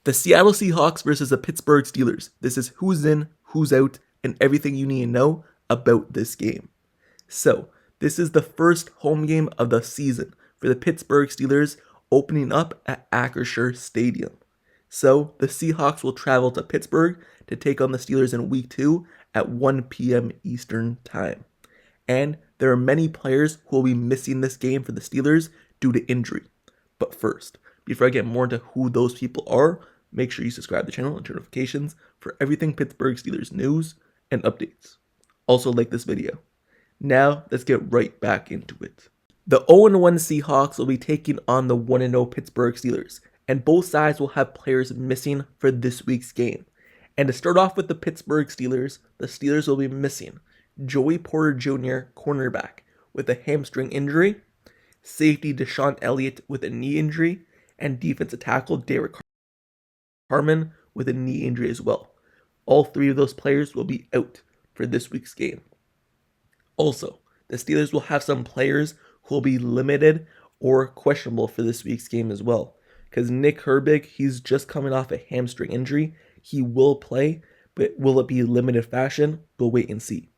The Seattle Seahawks versus the Pittsburgh Steelers. This is who's in, who's out, and everything you need to know about this game. So, this is the first home game of the season for the Pittsburgh Steelers, opening up at Acrisure Stadium. So, the Seahawks will travel to Pittsburgh to take on the Steelers in Week 2 at 1 p.m. Eastern Time. And there are many players who will be missing this game for the Steelers due to injury. But first, before I get more into who those people are, make sure you subscribe to the channel and turn notifications for everything Pittsburgh Steelers news and updates. Also like this video. Now, let's get right back into it. The 0-1 Seahawks will be taking on the 1-0 Pittsburgh Steelers, and both sides will have players missing for this week's game. And to start off with the Pittsburgh Steelers, the Steelers will be missing Joey Porter Jr., cornerback, with a hamstring injury, safety Deshaun Elliott with a knee injury, and defensive tackle Derek Harmon with a knee injury as well. All three of those players will be out for this week's game. Also, the Steelers will have some players who will be limited or questionable for this week's game as well. Because Nick Herbig, he's just coming off a hamstring injury. He will play, but will it be limited fashion? We'll wait and see.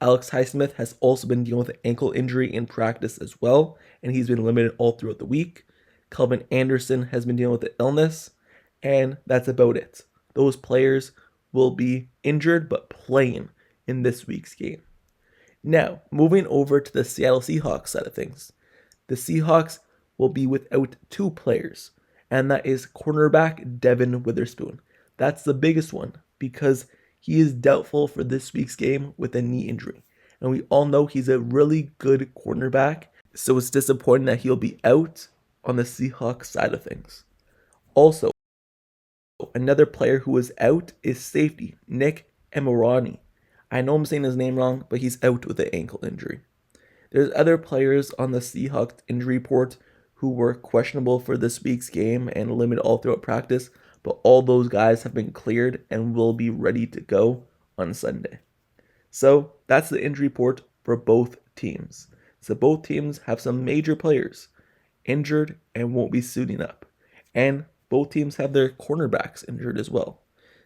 Alex Highsmith has also been dealing with an ankle injury in practice as well, and he's been limited all throughout the week. Kelvin Anderson has been dealing with the illness, and that's about it. Those players will be injured but playing in this week's game. Now, moving over to the Seattle Seahawks side of things. The Seahawks will be without two players, and that is cornerback Devin Witherspoon. That's the biggest one because he is doubtful for this week's game with a knee injury. And we all know he's a really good cornerback, so it's disappointing that he'll be out on the Seahawks side of things. Also, another player who is out is safety Nick Emirani. I know I'm saying his name wrong, but he's out with an ankle injury. There's other players on the Seahawks injury report who were questionable for this week's game and limited all throughout practice, but all those guys have been cleared and will be ready to go on Sunday. So that's the injury report for both teams. So both teams have some major players injured and won't be suiting up. And both teams have their cornerbacks injured as well.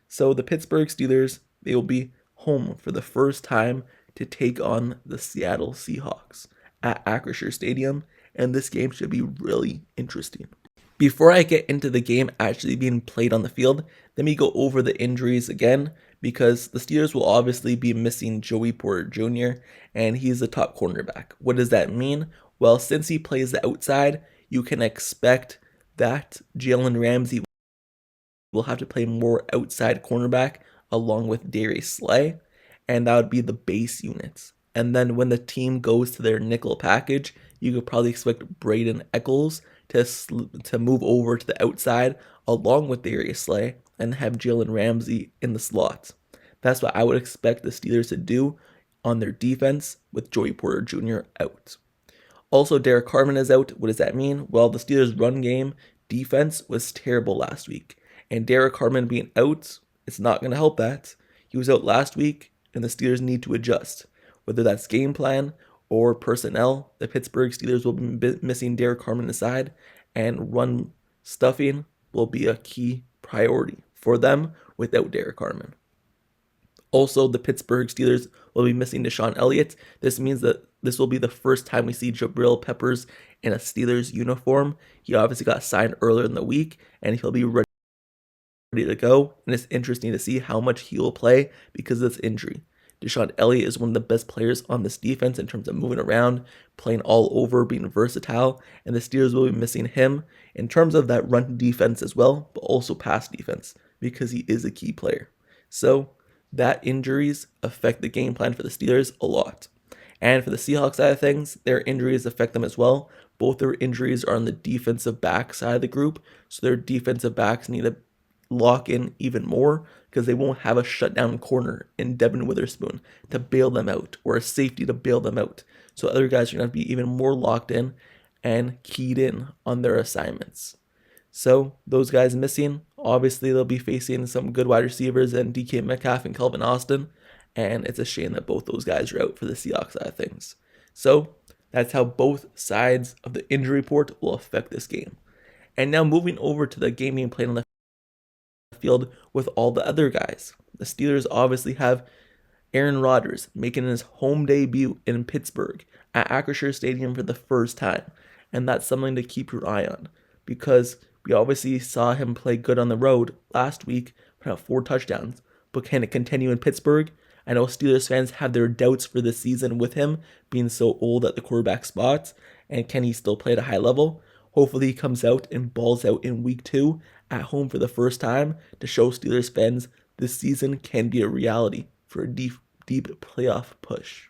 So the Pittsburgh Steelers, they will be home for the first time to take on the Seattle Seahawks at Acrisure Stadium, and this game should be really interesting. Before I get into the game actually being played on the field, let me go over the injuries again, because the Steelers will obviously be missing Joey Porter Jr., and he's the top cornerback. What does that mean? Well, since he plays the outside, you can expect that Jalen Ramsey will have to play more outside cornerback along with Darius Slay, and that would be the base units. And then when the team goes to their nickel package, you could probably expect Braden Eccles to move over to the outside along with Darius Slay and have Jalen Ramsey in the slot. That's what I would expect the Steelers to do on their defense with Joey Porter Jr. out. Also, Derek Harmon is out. What does that mean? Well, the Steelers' run game defense was terrible last week, and Derek Harmon being out, it's not going to help that. He was out last week, and the Steelers need to adjust. Whether that's game plan or personnel, the Pittsburgh Steelers will be missing Derek Harmon aside, and run stuffing will be a key priority for them without Derek Harmon. Also, the Pittsburgh Steelers will be missing Deshaun Elliott. This means that this will be the first time we see Jabrill Peppers in a Steelers uniform. He obviously got signed earlier in the week, and he'll be ready to go. And it's interesting to see how much he will play because of this injury. Deshaun Elliott is one of the best players on this defense in terms of moving around, playing all over, being versatile, and the Steelers will be missing him in terms of that run defense as well, but also pass defense because he is a key player. So that injuries affect the game plan for the Steelers a lot. And for the Seahawks side of things, their injuries affect them as well. Both their injuries are on the defensive back side of the group, so their defensive backs need to lock in even more because they won't have a shutdown corner in Devin Witherspoon to bail them out or a safety to bail them out. So other guys are going to be even more locked in and keyed in on their assignments. So those guys missing, obviously they'll be facing some good wide receivers and DK Metcalf and Calvin Austin, and it's a shame that both those guys are out for the Seahawks side of things. So that's how both sides of the injury report will affect this game. And now moving over to the game being played on the field with all the other guys. The Steelers obviously have Aaron Rodgers making his home debut in Pittsburgh at Acrisure Stadium for the first time. And that's something to keep your eye on because we obviously saw him play good on the road last week, put out 4 touchdowns. But can it continue in Pittsburgh? I know Steelers fans have their doubts for this season with him being so old at the quarterback spot. And can he still play at a high level? Hopefully he comes out and balls out in week 2 at home for the first time to show Steelers fans this season can be a reality for a deep playoff push.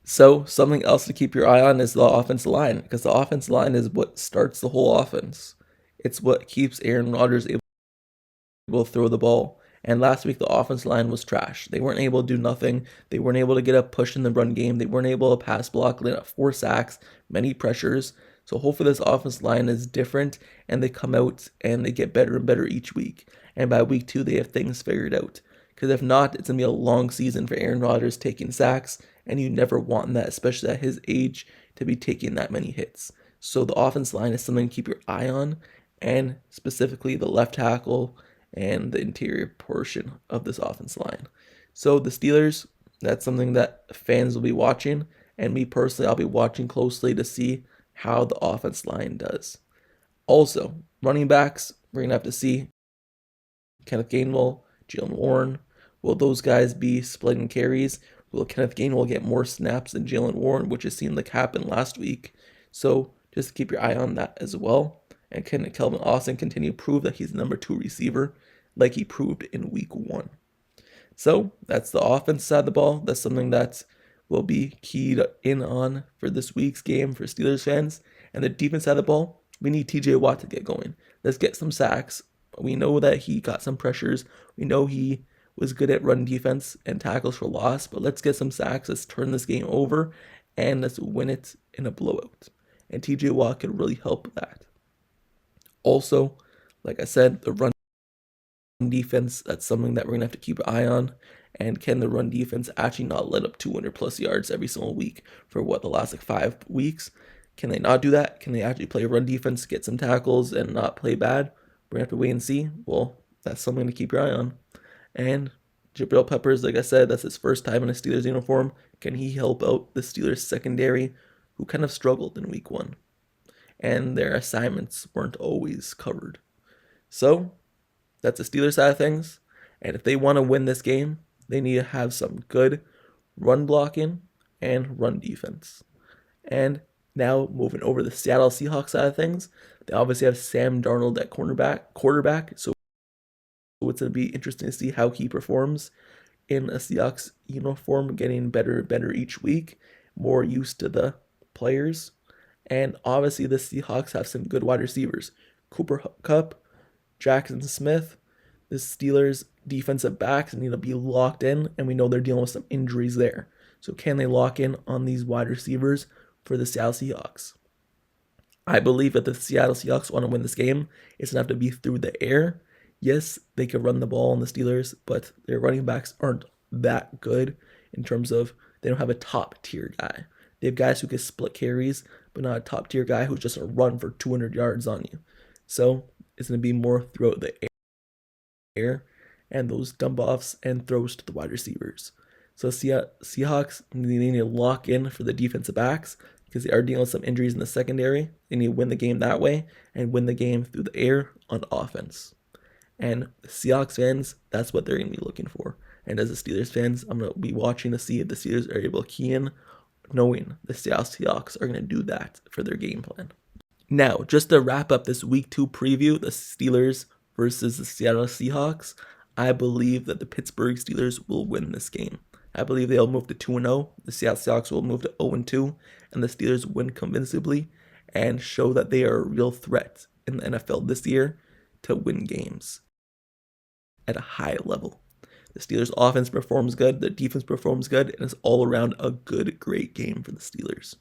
So something else to keep your eye on is the offensive line, because the offensive line is what starts the whole offense. It's what keeps Aaron Rodgers able to throw the ball. And last week, the offensive line was trash. They weren't able to do nothing. They weren't able to get a push in the run game. They weren't able to pass block, let up 4 sacks, many pressures. So hopefully this offensive line is different and they come out and they get better and better each week. And by week 2, they have things figured out. Because if not, it's going to be a long season for Aaron Rodgers taking sacks, and you never want that, especially at his age, to be taking that many hits. So the offensive line is something to keep your eye on, and specifically the left tackle and the interior portion of this offensive line. So the Steelers, that's something that fans will be watching, and me personally, I'll be watching closely to see how the offensive line does. Also, running backs, we're going to have to see Kenneth Gainwell, Jalen Warren. Will those guys be splitting carries? Will Kenneth Gainwell get more snaps than Jalen Warren, which has seemed like happened last week? So just keep your eye on that as well. And can Kelvin Austin continue to prove that he's the number 2 receiver like he proved in week 1? So that's the offense side of the ball. That's something that will be keyed in on for this week's game for Steelers fans. And the defense side of the ball, we need TJ Watt to get going. Let's get some sacks. We know that he got some pressures. We know he was good at run defense and tackles for loss, but let's get some sacks. Let's turn this game over and let's win it in a blowout. And TJ Watt could really help with that. Also, like I said, the run defense, that's something that we're going to have to keep an eye on. And can the run defense actually not let up 200 plus yards every single week for the last 5 weeks? Can they not do that? Can they actually play run defense, get some tackles, and not play bad? We're going to have to wait and see. Well, that's something to keep your eye on. And Jabrill Peppers, like I said, that's his first time in a Steelers uniform. Can he help out the Steelers secondary, who kind of struggled in week 1? And their assignments weren't always covered. So, that's the Steelers side of things. And if they want to win this game, they need to have some good run blocking and run defense. And now, moving over to the Seattle Seahawks side of things, they obviously have Sam Darnold at quarterback. So it's going to be interesting to see how he performs in a Seahawks uniform, getting better and better each week, more used to the players. And obviously the Seahawks have some good wide receivers. Cooper Kupp, Jackson Smith. The Steelers defensive backs need to be locked in, and we know they're dealing with some injuries there. So can they lock in on these wide receivers for the Seattle Seahawks? I believe that the Seattle Seahawks want to win this game. It's going to have to be through the air. Yes, they could run the ball on the Steelers, but their running backs aren't that good in terms of they don't have a top-tier guy. They have guys who can split carries, but not a top-tier guy who's just a run for 200 yards on you. So it's going to be more throughout the air and those dump-offs and throws to the wide receivers. So Seahawks, they need to lock in for the defensive backs because they are dealing with some injuries in the secondary. They need to win the game that way and win the game through the air on offense. And Seahawks fans, that's what they're going to be looking for. And as a Steelers fans, I'm going to be watching to see if the Steelers are able to key in, knowing the Seattle Seahawks are going to do that for their game plan. Now, just to wrap up this Week 2 preview, the Steelers versus the Seattle Seahawks, I believe that the Pittsburgh Steelers will win this game. I believe they'll move to 2-0. The Seattle Seahawks will move to 0-2, and the Steelers win convincingly and show that they are a real threat in the NFL this year to win games at a high level. The Steelers' offense performs good, the defense performs good, and it's all around a good, great game for the Steelers.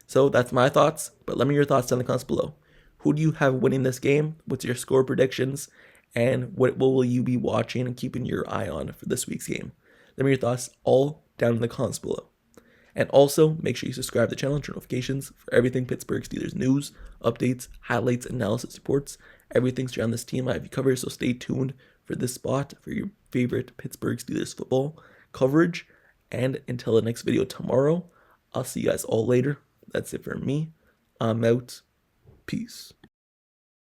So that's my thoughts, but let me know your thoughts down in the comments below. Who do you have winning this game? What's your score predictions? And what will you be watching and keeping your eye on for this week's game? Let me know your thoughts all down in the comments below. And also, make sure you subscribe to the channel and turn notifications for everything Pittsburgh Steelers news, updates, highlights, analysis, reports. Everything's around this team I have you covered, so stay tuned for this spot for your favorite Pittsburgh Steelers football coverage. And until the next video tomorrow, I'll see you guys all later. That's it for me. I'm out. Peace.